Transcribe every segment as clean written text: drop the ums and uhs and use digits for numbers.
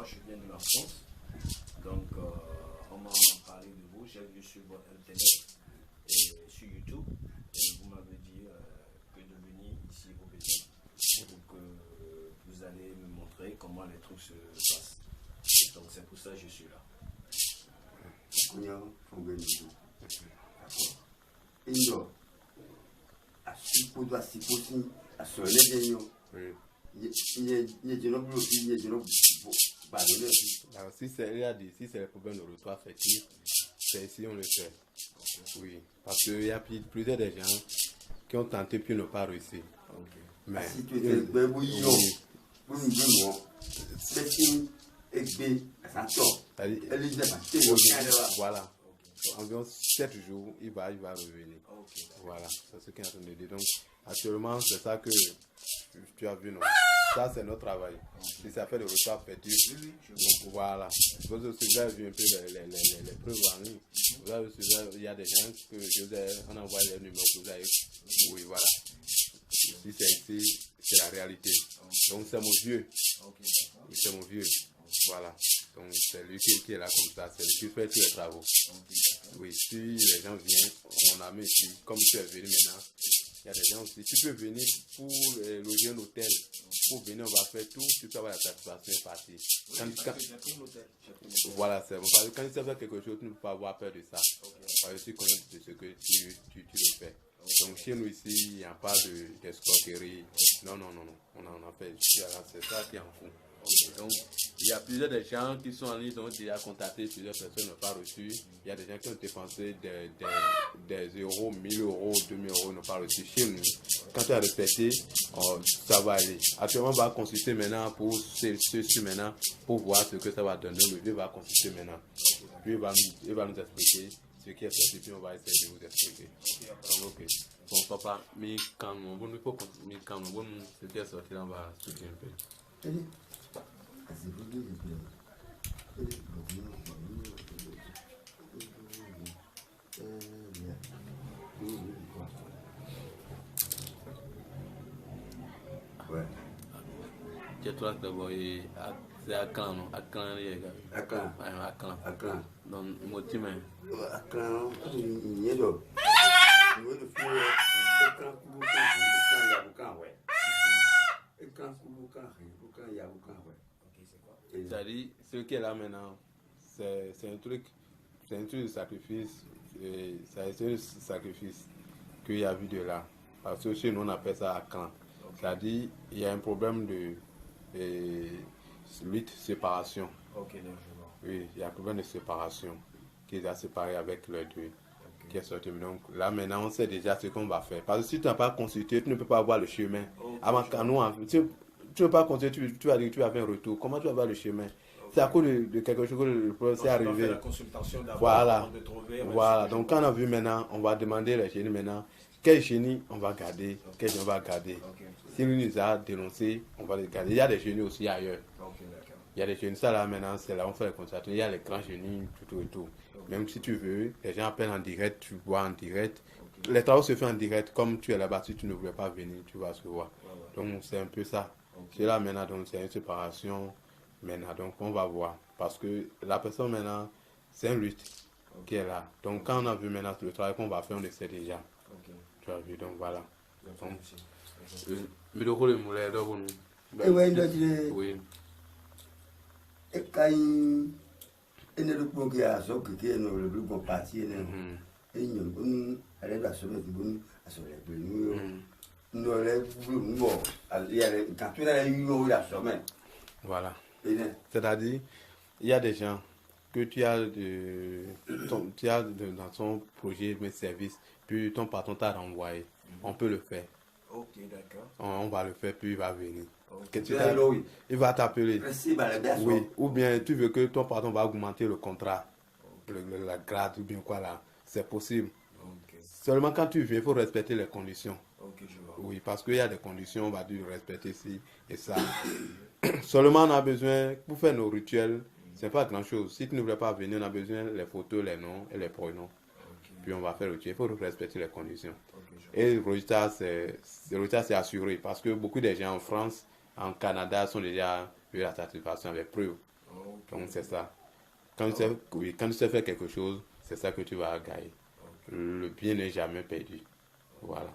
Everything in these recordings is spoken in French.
je viens de la France. Donc, on m'a parlé de vous. J'ai vu sur votre internet et sur YouTube. Et vous m'avez dit que de venir ici au Bénin pour que vous allez me montrer comment les trucs se passent. Donc, c'est pour ça que je suis là. Alors, si c'est le problème de retour affectif, c'est ici on le fait. Oui, parce qu'il y a plusieurs des gens qui ont tenté puis n'ont pas réussi. Mais voilà. Environ 7 jours, il va revenir. Voilà, c'est ce qu'il est en train de dire. Donc, actuellement, c'est ça que tu as vu, non? Ça, c'est notre travail. Si ça fait le retour affectif, donc voilà. Vous avez vu un peu les preuves en ligne. Vous avez il y a des gens on envoie les numéros que vous avez. Oui, voilà. Si c'est ici, c'est la réalité. Donc, c'est mon vieux. Oui, c'est mon vieux. Voilà. Donc, c'est lui qui est là comme ça. C'est lui qui fait tous les travaux. Oui, si les gens viennent, on a mis ici, comme tu es venu maintenant, il y a des gens aussi. Tu peux venir pour loger un hôtel. Pour venir, on va faire tout. Tu peux avoir la satisfaction et partir. Voilà, c'est bon. Parce que quand tu sais faire quelque chose, tu ne peux pas avoir peur de ça. Parce que tu connais de ce que tu le fais. Donc, chez nous ici, il n'y a pas d'escroquerie. Non. On en fait. C'est ça qui en fout. Donc, il y a plusieurs des gens qui sont en ligne, ils ont déjà contacté, plusieurs personnes n'ont pas reçu. Il y a des gens qui ont dépensé des euros, 1000 euros, 2000 euros, n'ont pas reçu. Chez nous, quand tu as respecté, ça va aller. Actuellement, on va consulter maintenant pour maintenant pour voir ce que ça va donner. Le vieux va consulter maintenant. Puis il va nous expliquer ce qui est sorti, puis on va essayer de vous expliquer. Donc, ok. Bon, papa, mais quand on ce qui est sorti, on va expliquer un peu. Ouais. Je trouve que d'abord c'est à Clan, non? À Clan, À Clan. À Clan. Donc, moi, tu m'as. À Clan, il y a d'autres. C'est-à-dire, ce qui est là maintenant, c'est un truc de sacrifice. C'est un sacrifice qu'il y a vu de là. Parce que chez nous, on appelle ça à clan. C'est-à-dire, il y a un problème de séparation. Oui, il y a un problème de séparation qui a séparé avec les deux. Qui est sorti. Donc là maintenant on sait déjà ce qu'on va faire. Parce que si tu n'as pas consulté, tu ne peux pas voir le chemin. Avant qu'à nous, tu ne peux pas consulter, tu vas dire que tu vas faire un retour. Comment tu vas voir le chemin? C'est à cause de quelque chose que le problème est arrivé. Voilà. Voilà. Donc quand on a vu maintenant, on va demander les génies maintenant. Quel génie on va garder? Quel génie on va garder? S'il nous a dénoncé, on va les garder. Il y a des génies aussi ailleurs. Il y a des génies, ça là maintenant, c'est là où on fait les consultations. Il y a les grands génies, tout. Même si tu veux, les gens appellent en direct, tu vois en direct. Les travaux se font en direct, comme tu es là-bas, si tu ne voulais pas venir, tu vas se voir. Donc c'est un peu ça. C'est là maintenant, donc c'est une séparation. Maintenant, donc on va voir. Parce que la personne maintenant, c'est un lutte qui est là. Donc quand on a vu maintenant le travail qu'on va faire, on le sait déjà. Tu as vu, donc voilà. Mais le rôle est moulé, oui. Et quand il ne peut pas dire que le plus bon parti est et il y a sur voilà. C'est-à-dire, il y a des gens que tu as dans ton projet de service, puis ton patron t'a renvoyé. On peut le faire. Ok, d'accord. On va le faire, puis il va venir. Il va t'appeler. Oui. Ou bien tu veux que ton patron va augmenter le contrat, la grade ou bien quoi là. C'est possible. Seulement quand tu viens, il faut respecter les conditions. Oui, parce qu'il y a des conditions, on va dire respecter ci et ça. Seulement on a besoin, pour faire nos rituels, c'est pas grand chose. Si tu ne voulais pas venir, on a besoin des photos, les noms et les prénoms. Puis on va faire le rituel, il faut respecter les conditions. Et le résultat, c'est assuré parce que beaucoup de gens en France, en Canada sont déjà eu la satisfaction avec preuve. Donc c'est ça. Quand tu sais faire quelque chose, c'est ça que tu vas gagner. Le bien n'est jamais perdu. Voilà.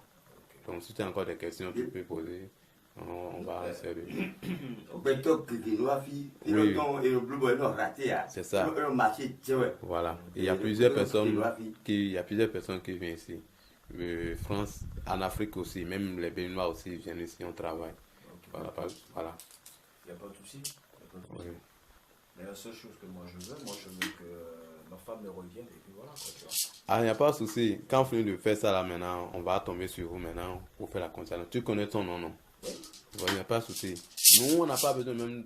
Donc si tu as encore des questions, tu peux poser. On va essayer de... C'est ça. Voilà. Il y a plusieurs personnes qui viennent ici. France, en Afrique aussi, même les Béninois aussi viennent ici, on travaille. Voilà. Il n'y a pas de souci. Oui. Mais la seule chose que moi je veux que ma femme me revienne et puis voilà. Quoi, ah, il n'y a pas de souci. Quand on finit de faire ça là maintenant, on va tomber sur vous maintenant pour faire la consultation. Tu connais ton nom, non? Oui. Il n'y a pas de souci. Nous, on n'a pas besoin même...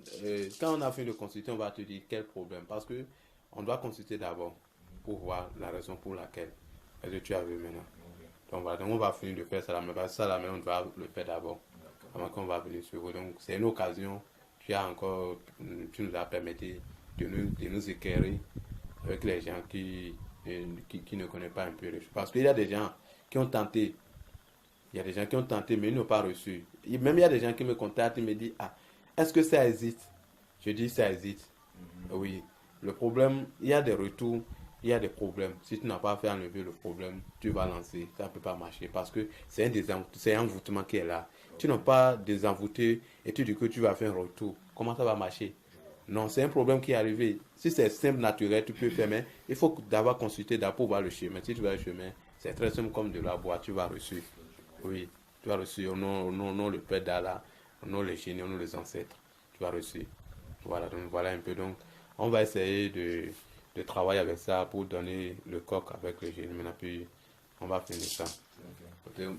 quand on a fini de consulter, on va te dire quel problème. Parce que on doit consulter d'abord pour voir la raison pour laquelle est-ce que tu as vu maintenant. Donc voilà, donc on va finir de faire ça là, mais ça là, mais on doit le faire d'abord. Avant qu'on va venir sur vous. Donc c'est une occasion. Tu nous as permis de nous éclairer avec les gens qui ne connaissent pas un peu les choses. Parce qu'il y a des gens qui ont tenté. Il y a des gens qui ont tenté, mais ils n'ont pas reçu. Même il y a des gens qui me contactent et me disent, ah, est-ce que ça hésite? Je dis, ça hésite. Oui. Le problème, il y a des retours, il y a des problèmes. Si tu n'as pas fait enlever le problème, tu vas lancer. Ça ne peut pas marcher parce que c'est un envoûtement qui est là. Tu n'as pas désenvoûté et tu dis que tu vas faire un retour. Comment ça va marcher? Non, c'est un problème qui est arrivé. Si c'est simple, naturel, tu peux faire, mais il faut d'abord consulter d'abord pour voir le chemin. Si tu vas le chemin, c'est très simple comme de la boîte, tu vas reçu. Oui, tu vas reçu au nom le Père d'Allah, au nom les génies, au nom les ancêtres. Tu vas reçu. Voilà, donc voilà un peu. Donc, on va essayer de travailler avec ça pour donner le coq avec les génies. Maintenant, puis, on va finir ça. Voilà.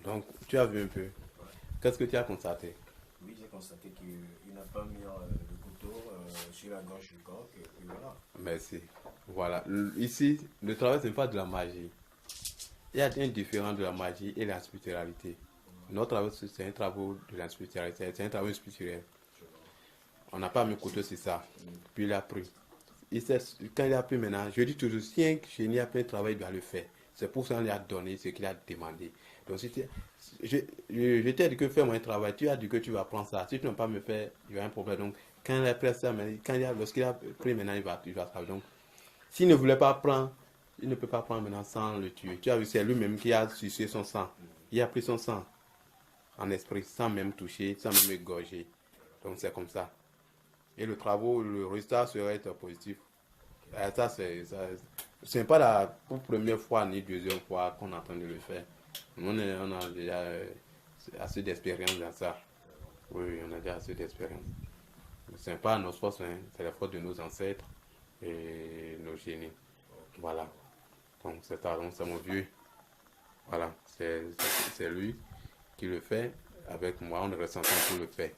Donc, tu as vu un peu. Ouais. Qu'est-ce que tu as constaté? Oui, j'ai constaté qu'il n'a pas mis le couteau sur la gorge du coq, et puis voilà. Merci. Voilà. Ici, le travail, ce n'est pas de la magie. Il y a un différent de la magie et la spiritualité. Notre travail, c'est un travail de la spiritualité, c'est un travail spirituel. On n'a pas mis le couteau sur ça. Puis il a pris. Quand il a pris maintenant, je dis toujours, si un génie a fait un travail, il doit le faire. C'est pour ça qu'on lui a donné ce qu'il a demandé. Donc, si je t'ai dit que fais-moi un travail, tu as dit que tu vas prendre ça. Si tu ne peux pas me faire, il y a un problème. Donc, quand il a pris ça, lorsqu'il a pris maintenant, il va travailler. Donc, s'il ne voulait pas prendre, il ne peut pas prendre maintenant sans le tuer. Tu as vu, c'est lui-même qui a sucé son sang. Il a pris son sang en esprit, sans même toucher, sans même égorger. Donc, c'est comme ça. Et le travail, le résultat serait positif. Ça, c'est pas la première fois ni deuxième fois qu'on est en train de le faire. On a déjà assez d'expérience dans ça. Oui, on a déjà assez d'expérience. Ce n'est pas notre force, hein, c'est la faute de nos ancêtres et nos génies. Voilà. Donc c'est mon vieux. Voilà, c'est lui qui le fait. Avec moi, on est ressentant pour le faire.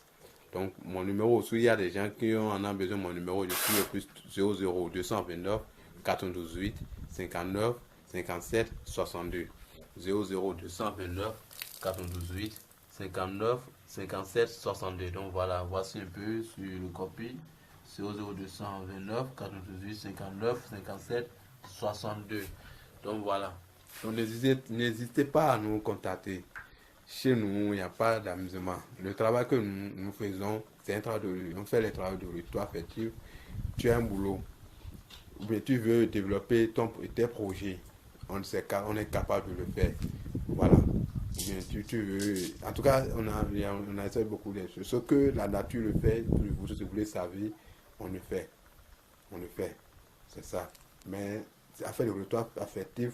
Donc, mon numéro aussi, il y a des gens qui en ont besoin de mon numéro. Je suis le plus 00 229 98 59 57 62. 00 229 98 59 57 62. Donc voilà, voici un peu sur le copie. 00 229 98 59 57 62. Donc voilà. Donc n'hésitez pas à nous contacter. Chez nous, il n'y a pas d'amusement. Le travail que nous faisons, c'est un travail on fait le travail de retour affectif. Tu as un boulot, mais tu veux développer tes projets. On est capable de le faire. Voilà. Bien, tu veux. En tout cas, on a essayé beaucoup de choses. Ce que la nature le fait, vous voulez sa vie, on le fait. On le fait. C'est ça. Mais à faire le retour affectif,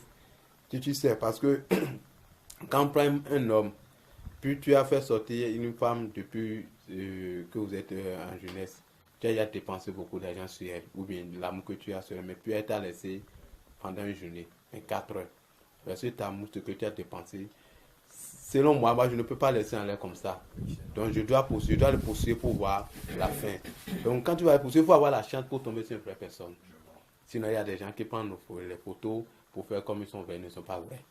tu sais, parce que quand on prend un homme, puis tu as fait sortir une femme depuis que vous êtes en jeunesse, tu as déjà dépensé beaucoup d'argent sur elle, ou bien l'amour que tu as sur elle, mais puis elle t'a laissé pendant une journée, 4 heures. Parce que cet amour, ce que tu as dépensé, selon moi, je ne peux pas laisser en l'air comme ça. Donc je dois le poursuivre pour voir la fin. Donc quand tu vas le poursuivre, il faut avoir la chance pour tomber sur une vraie personne. Sinon, il y a des gens qui prennent les photos pour faire comme ils sont vrais, ils ne sont pas vrais.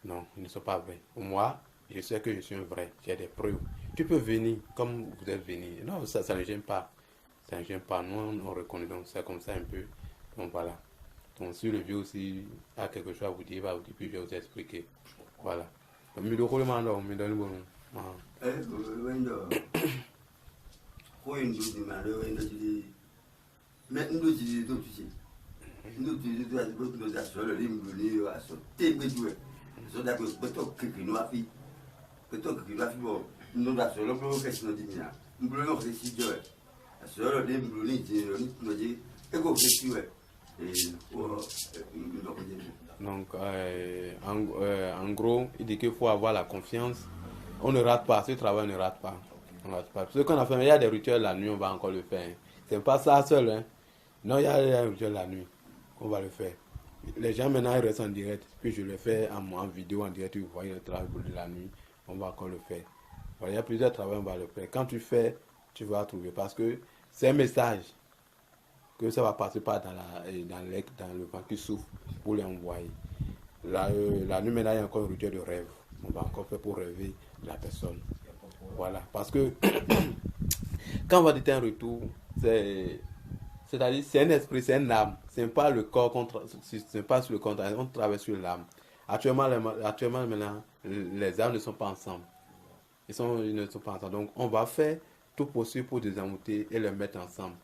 Non, ils ne sont pas vrais. Moi, je sais que je suis un vrai, j'ai des preuves. Tu peux venir comme vous êtes venu. Non, ça ne gêne pas. Ça ne gêne pas. Nous, on reconnaît donc ça comme ça un peu. Donc voilà. Donc si le vieux aussi a quelque chose à vous dire, il va vous dire, puis je vais vous expliquer. Voilà. Donc, je vais me donner bon. Donc, en gros, il dit qu'il faut avoir la confiance. On ne rate pas, ce travail ne rate pas. On ne rate pas. Ce qu'on a fait, il y a des rituels la nuit, on va encore le faire. C'est pas ça seul. Hein. Non, il y a des rituels la nuit, on va le faire. Les gens maintenant ils restent en direct, puis je le fais en vidéo, en direct, vous voyez le travail de la nuit, on va encore le faire. Voilà, il y a plusieurs travaux, on va le faire. Quand tu fais, tu vas trouver, parce que c'est un message que ça va passer pas dans le vent qui souffle pour les envoyer. La nuit maintenant, il y a encore un rituel de rêve. On va encore faire pour rêver la personne. Voilà, parce que quand on va dire un retour, c'est-à-dire c'est un esprit, c'est une âme. C'est pas le corps, c'est pas sur le corps, on travaille sur l'âme. Actuellement, maintenant, les âmes ne sont pas ensemble. Ils ne sont pas ensemble. Donc, on va faire tout possible pour désamortir et les mettre ensemble.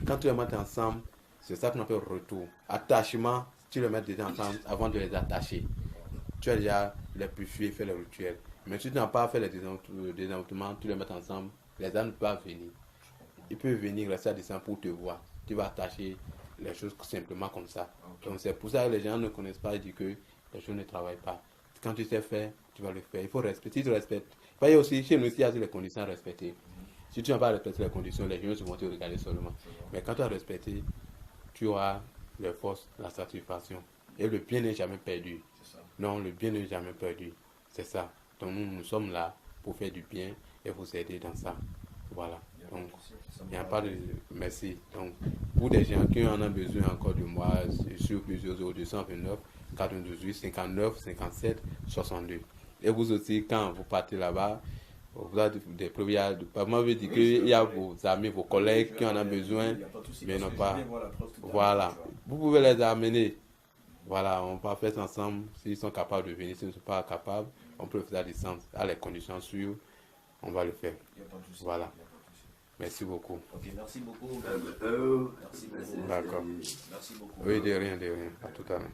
Quand tu les mets ensemble, c'est ça qu'on appelle retour. Attachement, tu les mets déjà ensemble avant de les attacher. Tu as déjà les purifier, faire les rituels. Mais si tu n'as pas fait les désamortements, tu les mets ensemble, les âmes ne peuvent pas venir. Ils peuvent venir rester à distance pour te voir. Tu vas attacher les choses simplement comme ça. Okay. Donc c'est pour ça que les gens ne connaissent pas et disent que les choses ne travaillent pas. Quand tu sais faire, tu vas le faire. Il faut respecter. Si tu respectes. Il y a aussi, chez nous, il y a les conditions à respecter. Si tu n'as pas respecté les conditions, les gens vont te regarder seulement. Mais quand tu as respecté, tu auras les forces, la satisfaction. Et le bien n'est jamais perdu. Non, le bien n'est jamais perdu. C'est ça. Donc nous sommes là pour faire du bien et vous aider dans ça. Voilà. Donc, il n'y a pas de... Merci. Donc, pour des gens qui en ont besoin encore de moi, sur plusieurs autres, 229, 98, 59, 57, 62. Et vous aussi, quand vous partez là-bas, vous avez des privilèges. Moi, je veux dire qu'il y a vos amis, vos collègues qui en ont besoin, mais non pas. Voilà. Vous pouvez les amener. Voilà, on va faire ensemble. S'ils sont capables de venir, s'ils ne sont pas capables, on peut le faire à distance. À les conditions sûres, on va le faire. Voilà. Merci beaucoup. Ok, merci beaucoup. Merci beaucoup. Merci beaucoup. D'accord. Merci beaucoup. Oui, de rien, de rien. À tout à l'heure.